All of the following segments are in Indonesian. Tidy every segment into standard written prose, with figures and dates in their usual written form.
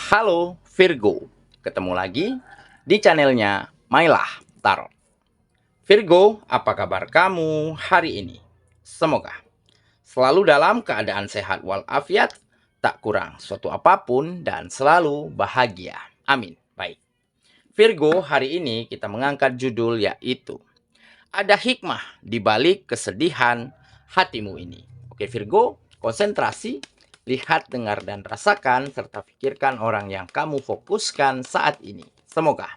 Halo Virgo, ketemu lagi di channelnya Mailah Tarot. Virgo, apa kabar kamu hari ini? Semoga selalu dalam keadaan sehat walafiat, tak kurang suatu apapun dan selalu bahagia. Amin. Baik. Virgo, hari ini kita mengangkat judul yaitu ada hikmah di balik kesedihan hatimu ini. Oke Virgo, konsentrasi, lihat, dengar, dan rasakan, serta pikirkan orang yang kamu fokuskan saat ini. Semoga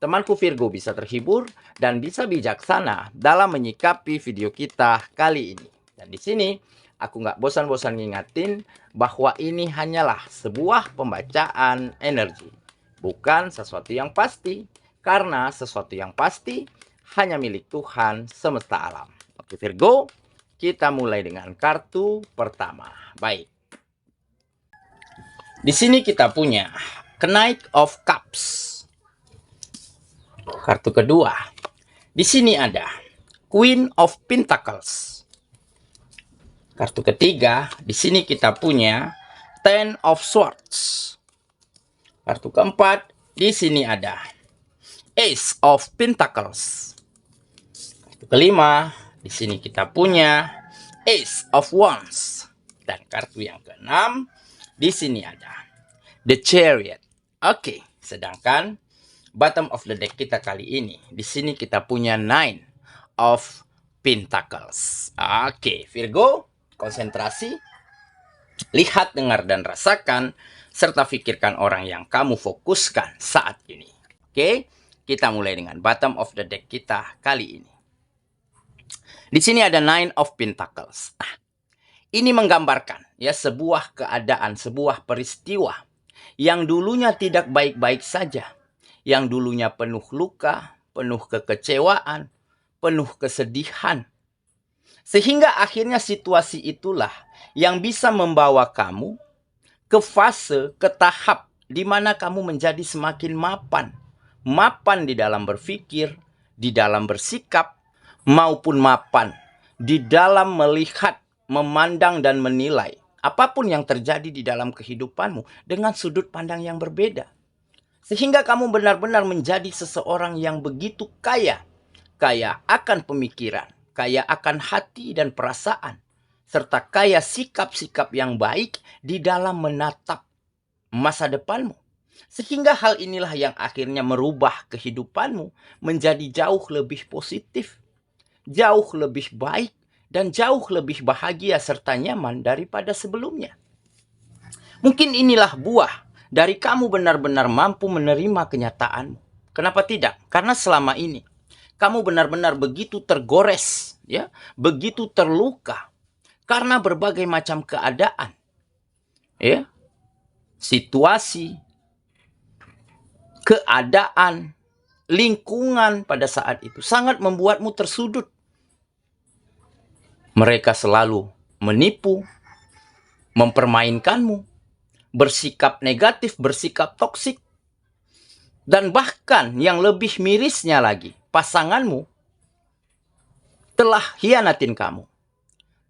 temanku Virgo bisa terhibur dan bisa bijaksana dalam menyikapi video kita kali ini. Dan di sini aku nggak bosan-bosan ngingatin bahwa ini hanyalah sebuah pembacaan energi, bukan sesuatu yang pasti, karena sesuatu yang pasti hanya milik Tuhan semesta alam. Oke Virgo, kita mulai dengan kartu pertama. Baik. Di sini kita punya Knight of Cups. Kartu kedua. Di sini ada Queen of Pentacles. Kartu ketiga, di sini kita punya Ten of Swords. Kartu keempat, di sini ada Ace of Pentacles. Kartu kelima, di sini kita punya Ace of Wands. Dan kartu yang keenam, di sini ada The Chariot. Oke, sedangkan bottom of the deck kita kali ini, di sini kita punya Nine of Pentacles. Oke, Virgo, konsentrasi, lihat, dengar, dan rasakan, serta pikirkan orang yang kamu fokuskan saat ini. Oke, kita mulai dengan bottom of the deck kita kali ini. Di sini ada Nine of Pentacles. Ini menggambarkan ya sebuah keadaan, sebuah peristiwa yang dulunya tidak baik-baik saja, yang dulunya penuh luka, penuh kekecewaan, penuh kesedihan. Sehingga akhirnya situasi itulah yang bisa membawa kamu ke fase, ke tahap di mana kamu menjadi semakin mapan. Mapan di dalam berpikir, di dalam bersikap, maupun mapan di dalam melihat, memandang, dan menilai apapun yang terjadi di dalam kehidupanmu dengan sudut pandang yang berbeda. Sehingga kamu benar-benar menjadi seseorang yang begitu kaya. Kaya akan pemikiran, kaya akan hati dan perasaan, serta kaya sikap-sikap yang baik di dalam menatap masa depanmu. Sehingga hal inilah yang akhirnya merubah kehidupanmu menjadi jauh lebih positif, jauh lebih baik, dan jauh lebih bahagia serta nyaman daripada sebelumnya. Mungkin inilah buah dari kamu benar-benar mampu menerima kenyataanmu. Kenapa tidak? Karena selama ini kamu benar-benar begitu tergores, ya, begitu terluka karena berbagai macam keadaan, ya, situasi, keadaan, lingkungan pada saat itu sangat membuatmu tersudut. Mereka selalu menipu, mempermainkanmu, bersikap negatif, bersikap toksik. Dan bahkan yang lebih mirisnya lagi, pasanganmu telah hianatin kamu.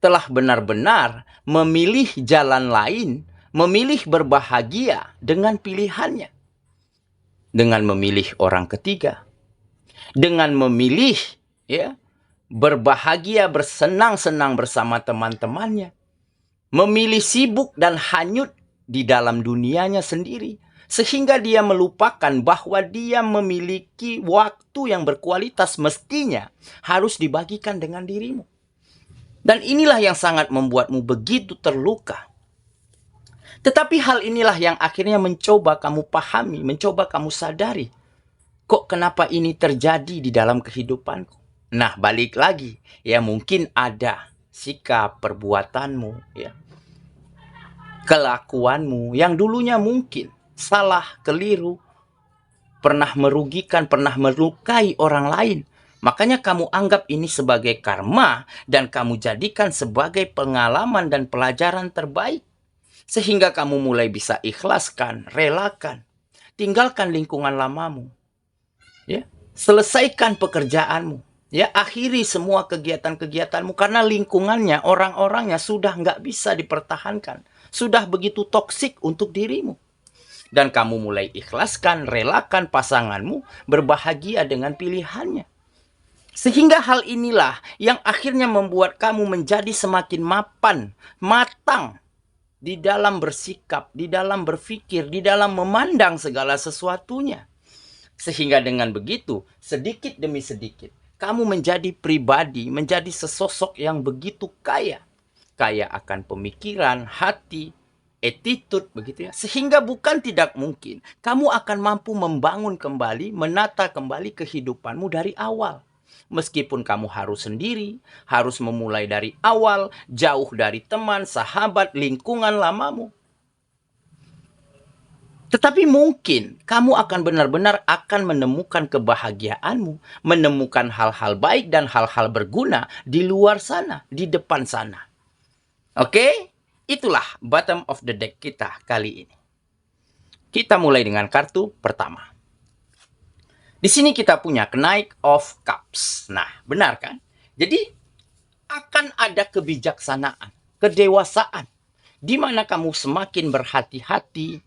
Telah benar-benar memilih jalan lain, memilih berbahagia dengan pilihannya. Dengan memilih orang ketiga. Dengan memilih, ya, berbahagia, bersenang-senang bersama teman-temannya. Memilih sibuk dan hanyut di dalam dunianya sendiri. Sehingga dia melupakan bahwa dia memiliki waktu yang berkualitas mestinya harus dibagikan dengan dirimu. Dan inilah yang sangat membuatmu begitu terluka. Tetapi hal inilah yang akhirnya mencoba kamu pahami, mencoba kamu sadari. Kok kenapa ini terjadi di dalam kehidupanku? Nah, balik lagi, ya mungkin ada sikap, perbuatanmu, ya, kelakuanmu yang dulunya mungkin salah, keliru, pernah merugikan, pernah melukai orang lain. Makanya kamu anggap ini sebagai karma dan kamu jadikan sebagai pengalaman dan pelajaran terbaik. Sehingga kamu mulai bisa ikhlaskan, relakan, tinggalkan lingkungan lamamu, ya, selesaikan pekerjaanmu. Ya, akhiri semua kegiatan-kegiatanmu karena lingkungannya, orang-orangnya sudah nggak bisa dipertahankan. Sudah begitu toksik untuk dirimu. Dan kamu mulai ikhlaskan, relakan pasanganmu berbahagia dengan pilihannya. Sehingga hal inilah yang akhirnya membuat kamu menjadi semakin mapan, matang di dalam bersikap, di dalam berpikir, di dalam memandang segala sesuatunya. Sehingga dengan begitu, sedikit demi sedikit, kamu menjadi pribadi, menjadi sesosok yang begitu kaya. Kaya akan pemikiran, hati, attitude, begitu ya. Sehingga bukan tidak mungkin, kamu akan mampu membangun kembali, menata kembali kehidupanmu dari awal. Meskipun kamu harus sendiri, harus memulai dari awal, jauh dari teman, sahabat, lingkungan lamamu. Tetapi mungkin kamu akan benar-benar akan menemukan kebahagiaanmu, menemukan hal-hal baik dan hal-hal berguna di luar sana, di depan sana. Oke? Itulah bottom of the deck kita kali ini. Kita mulai dengan kartu pertama. Di sini kita punya Knight of Cups. Nah, benar kan? Jadi akan ada kebijaksanaan, kedewasaan, di mana kamu semakin berhati-hati,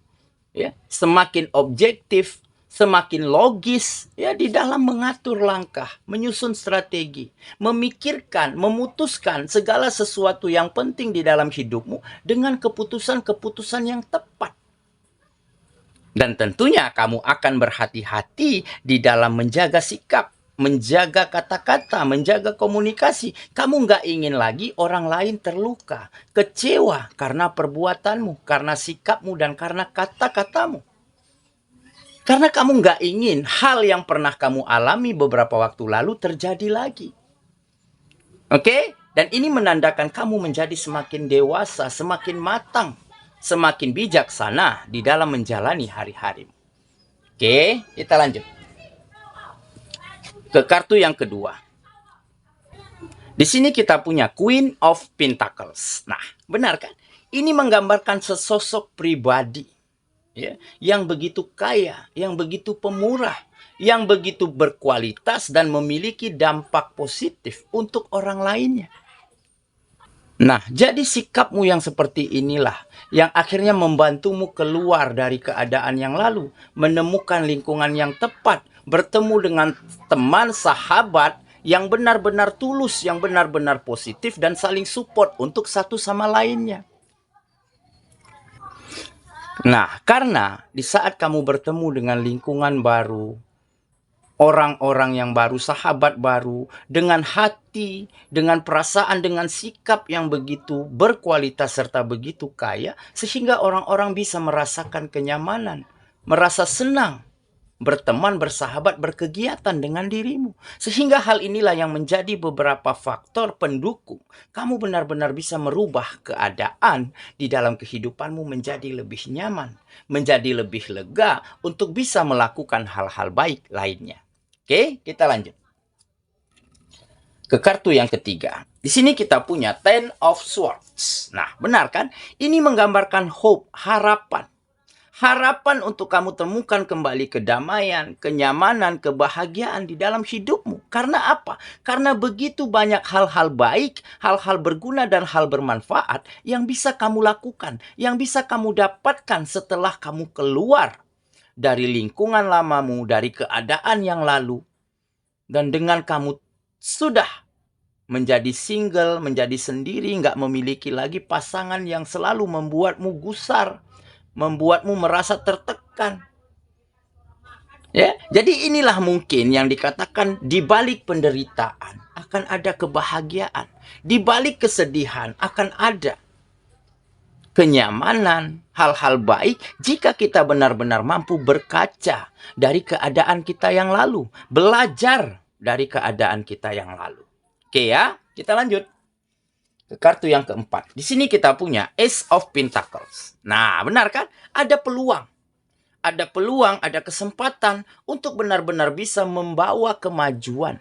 ya, semakin objektif, semakin logis ya di dalam mengatur langkah, menyusun strategi, memikirkan, memutuskan segala sesuatu yang penting di dalam hidupmu dengan keputusan-keputusan yang tepat. Dan tentunya kamu akan berhati-hati di dalam menjaga sikap, menjaga kata-kata, menjaga komunikasi. Kamu nggak ingin lagi orang lain terluka, kecewa karena perbuatanmu, karena sikapmu, dan karena kata-katamu. Karena kamu nggak ingin hal yang pernah kamu alami beberapa waktu lalu terjadi lagi. Oke? Dan ini menandakan kamu menjadi semakin dewasa, semakin matang, semakin bijaksana di dalam menjalani hari-harimu. Oke, kita lanjut ke kartu yang kedua. Di sini kita punya Queen of Pentacles. Nah, benar kan? Ini menggambarkan sesosok pribadi ya, yang begitu kaya, yang begitu pemurah, yang begitu berkualitas dan memiliki dampak positif untuk orang lainnya. Nah, jadi sikapmu yang seperti inilah yang akhirnya membantumu keluar dari keadaan yang lalu, menemukan lingkungan yang tepat, bertemu dengan teman, sahabat yang benar-benar tulus, yang benar-benar positif dan saling support untuk satu sama lainnya. Nah, karena di saat kamu bertemu dengan lingkungan baru, orang-orang yang baru, sahabat baru, dengan hati, dengan perasaan, dengan sikap yang begitu berkualitas serta begitu kaya, sehingga orang-orang bisa merasakan kenyamanan, merasa senang, berteman, bersahabat, berkegiatan dengan dirimu. Sehingga hal inilah yang menjadi beberapa faktor pendukung. Kamu benar-benar bisa merubah keadaan di dalam kehidupanmu menjadi lebih nyaman, menjadi lebih lega untuk bisa melakukan hal-hal baik lainnya. Oke, kita lanjut ke kartu yang ketiga. Di sini kita punya Ten of Swords. Nah, benar kan? Ini menggambarkan hope, harapan. Harapan untuk kamu temukan kembali kedamaian, kenyamanan, kebahagiaan di dalam hidupmu. Karena apa? Karena begitu banyak hal-hal baik, hal-hal berguna dan hal bermanfaat yang bisa kamu lakukan, yang bisa kamu dapatkan setelah kamu keluar dari lingkungan lamamu, dari keadaan yang lalu. Dan dengan kamu sudah menjadi single, menjadi sendiri, nggak memiliki lagi pasangan yang selalu membuatmu gusar, membuatmu merasa tertekan. Ya, jadi inilah mungkin yang dikatakan di balik penderitaan akan ada kebahagiaan, di balik kesedihan akan ada kenyamanan, hal-hal baik jika kita benar-benar mampu berkaca dari keadaan kita yang lalu, belajar dari keadaan kita yang lalu. Oke ya, kita lanjut ke kartu yang keempat. Di sini kita punya Ace of Pentacles. Nah, benar kan? Ada peluang. Ada peluang, ada kesempatan untuk benar-benar bisa membawa kemajuan.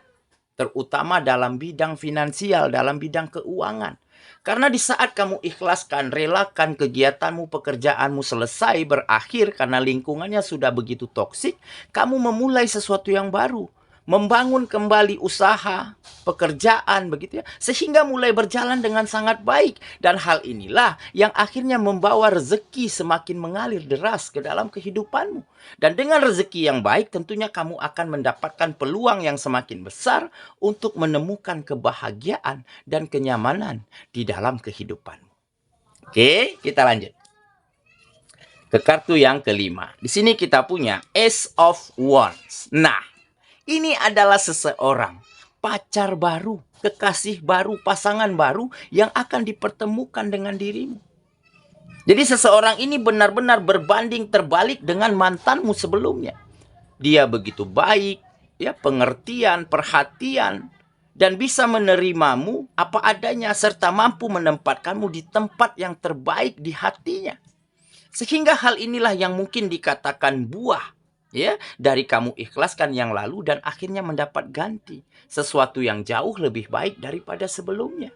Terutama dalam bidang finansial, dalam bidang keuangan. Karena di saat kamu ikhlaskan, relakan kegiatanmu, pekerjaanmu selesai, berakhir karena lingkungannya sudah begitu toksik, kamu memulai sesuatu yang baru. membangun kembali usaha, pekerjaan begitu ya, sehingga mulai berjalan dengan sangat baik. Dan hal inilah yang akhirnya membawa rezeki semakin mengalir deras ke dalam kehidupanmu. Dan dengan rezeki yang baik tentunya kamu akan mendapatkan peluang yang semakin besar untuk menemukan kebahagiaan dan kenyamanan di dalam kehidupanmu. Oke, kita lanjut ke kartu yang kelima. Di sini kita punya Ace of Wands. Nah, ini adalah seseorang, pacar baru, kekasih baru, pasangan baru yang akan dipertemukan dengan dirimu. Jadi seseorang ini benar-benar berbanding terbalik dengan mantanmu sebelumnya. Dia begitu baik, ya, pengertian, perhatian, dan bisa menerimamu apa adanya serta mampu menempatkanmu di tempat yang terbaik di hatinya. Sehingga hal inilah yang mungkin dikatakan buah, ya, dari kamu ikhlaskan yang lalu dan akhirnya mendapat ganti sesuatu yang jauh lebih baik daripada sebelumnya.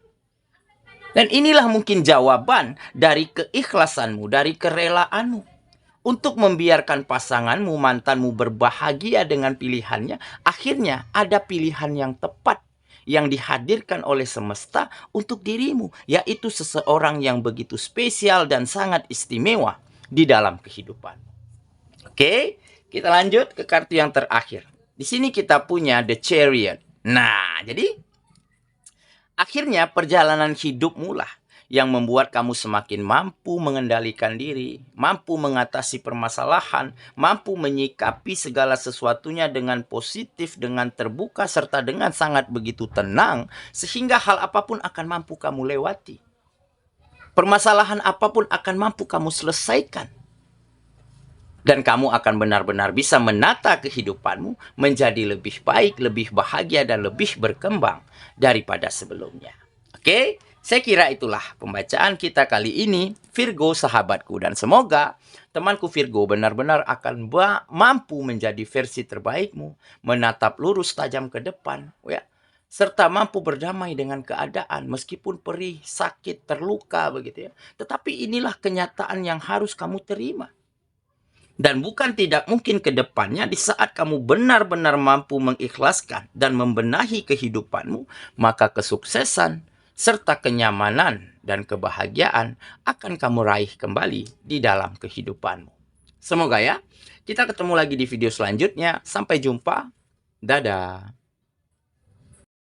Dan inilah mungkin jawaban dari keikhlasanmu, dari kerelaanmu untuk membiarkan pasanganmu, mantanmu berbahagia dengan pilihannya. Akhirnya ada pilihan yang tepat yang dihadirkan oleh semesta untuk dirimu, yaitu seseorang yang begitu spesial dan sangat istimewa di dalam kehidupan. Oke, kita lanjut ke kartu yang terakhir. Di sini kita punya The Chariot. Nah, jadi akhirnya perjalanan hidupmu lah yang membuat kamu semakin mampu mengendalikan diri, mampu mengatasi permasalahan, mampu menyikapi segala sesuatunya dengan positif, dengan terbuka, serta dengan sangat begitu tenang, sehingga hal apapun akan mampu kamu lewati. Permasalahan apapun akan mampu kamu selesaikan. Dan kamu akan benar-benar bisa menata kehidupanmu menjadi lebih baik, lebih bahagia, dan lebih berkembang daripada sebelumnya. Oke, saya kira itulah pembacaan kita kali ini, Virgo sahabatku. Dan semoga temanku Virgo benar-benar akan mampu menjadi versi terbaikmu, menatap lurus tajam ke depan, ya, serta mampu berdamai dengan keadaan meskipun perih, sakit, terluka begitu ya. Tetapi inilah kenyataan yang harus kamu terima. Dan bukan tidak mungkin ke depannya di saat kamu benar-benar mampu mengikhlaskan dan membenahi kehidupanmu, maka kesuksesan serta kenyamanan dan kebahagiaan akan kamu raih kembali di dalam kehidupanmu. Semoga ya, kita ketemu lagi di video selanjutnya. Sampai jumpa. Dadah.